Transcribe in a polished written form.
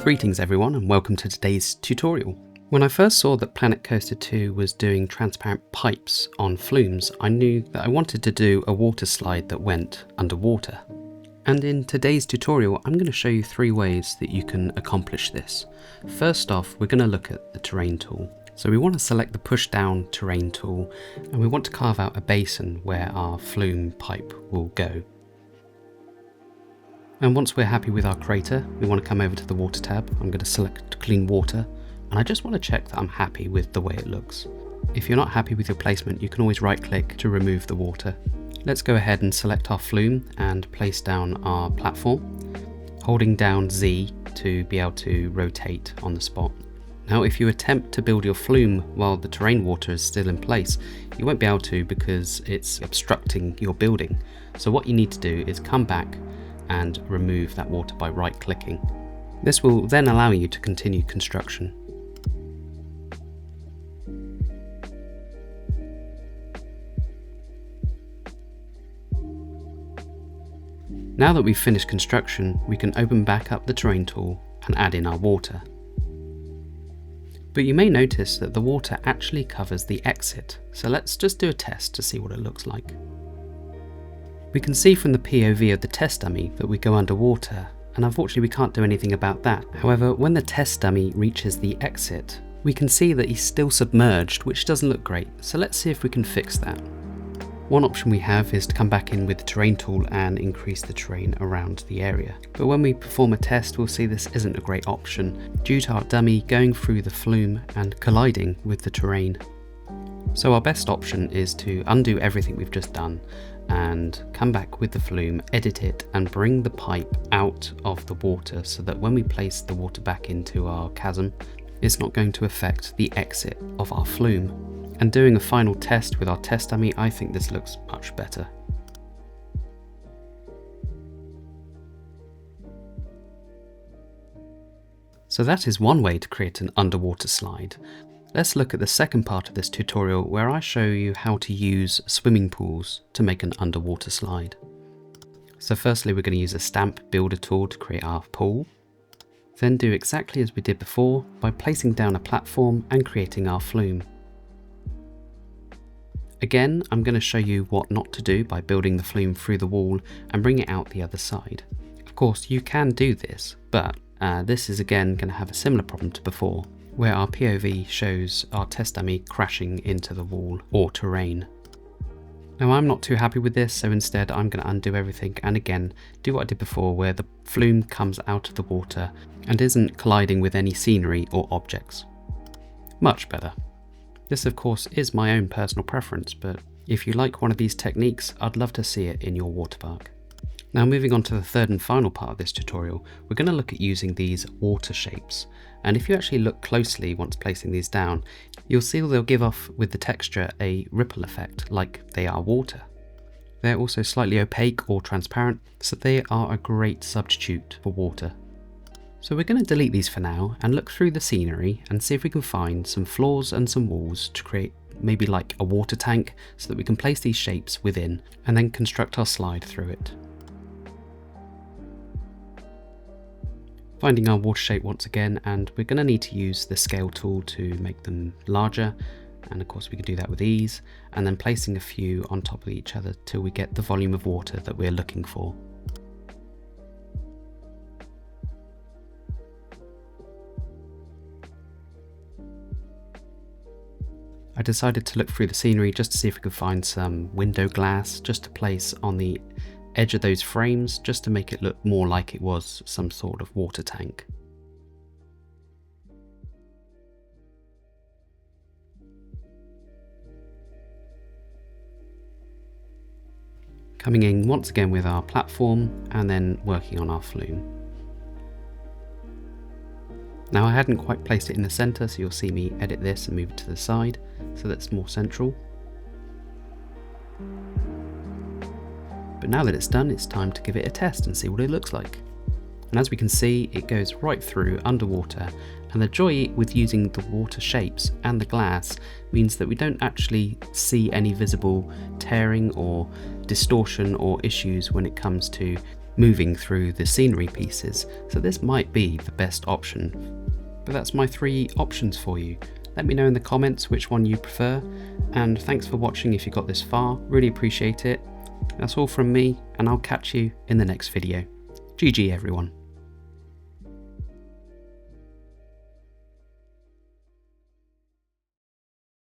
Greetings everyone and welcome to today's tutorial. When I first saw that Planet Coaster 2 was doing transparent pipes on flumes, I knew that I wanted to do a water slide that went underwater. And in today's tutorial I'm going to show you 3 ways that you can accomplish this. First off, we're going to look at the terrain tool. So we want to select the push down terrain tool and we want to carve out a basin where our flume pipe will go. And once we're happy with our crater, we want to come over to the water tab. I'm going to select clean water and I just want to check that I'm happy with the way it looks. If you're not happy with your placement, you can always right click to remove the water. Let's go ahead and select our flume and place down our platform, holding down Z to be able to rotate on the spot. Now if you attempt to build your flume while the terrain water is still in place, you won't be able to because it's obstructing your building. So what you need to do is come back and remove that water by right clicking. This will then allow you to continue construction. Now that we've finished construction, we can open back up the terrain tool and add in our water. But you may notice that the water actually covers the exit, so let's just do a test to see what it looks like. We can see from the POV of the test dummy that we go underwater, and unfortunately we can't do anything about that. However, when the test dummy reaches the exit, we can see that he's still submerged, which doesn't look great, so let's see if we can fix that. One option we have is to come back in with the terrain tool and increase the terrain around the area. But when we perform a test, we'll see this isn't a great option due to our dummy going through the flume and colliding with the terrain. So our best option is to undo everything we've just done and come back with the flume, edit it and bring the pipe out of the water so that when we place the water back into our chasm, it's not going to affect the exit of our flume. And doing a final test with our test dummy, I think this looks much better. So that is one way to create an underwater slide. Let's look at the second part of this tutorial where I show you how to use swimming pools to make an underwater slide. So firstly we're going to use a stamp builder tool to create our pool. Then do exactly as we did before by placing down a platform and creating our flume. Again, I'm going to show you what not to do by building the flume through the wall and bring it out the other side. Of course you can do this, but this is again going to have a similar problem to before, where our POV shows our test dummy crashing into the wall or terrain. Now I'm not too happy with this, so instead I'm going to undo everything and again do what I did before where the flume comes out of the water and isn't colliding with any scenery or objects. Much better. This of course is my own personal preference, but if you like one of these techniques, I'd love to see it in your water park. Now moving on to the third and final part of this tutorial, we're going to look at using these water shapes. And if you actually look closely once placing these down, you'll see they'll give off with the texture a ripple effect like they are water. They're also slightly opaque or transparent, so they are a great substitute for water. So we're going to delete these for now and look through the scenery and see if we can find some floors and some walls to create maybe like a water tank so that we can place these shapes within and then construct our slide through it. Finding our water shape once again, and we're going to need to use the scale tool to make them larger, and of course we can do that with ease, and then placing a few on top of each other till we get the volume of water that we're looking for. I decided to look through the scenery just to see if we could find some window glass just to place on the edge of those frames, just to make it look more like it was some sort of water tank. Coming in once again with our platform and then working on our flume. Now I hadn't quite placed it in the center, so you'll see me edit this and move it to the side so that's more central. But now that it's done, it's time to give it a test and see what it looks like. And as we can see, it goes right through underwater, and the joy with using the water shapes and the glass means that we don't actually see any visible tearing or distortion or issues when it comes to moving through the scenery pieces, so this might be the best option. But that's my 3 options for you. Let me know in the comments which one you prefer, and thanks for watching if you got this far, really appreciate it. That's all from me, and I'll catch you in the next video. GG everyone.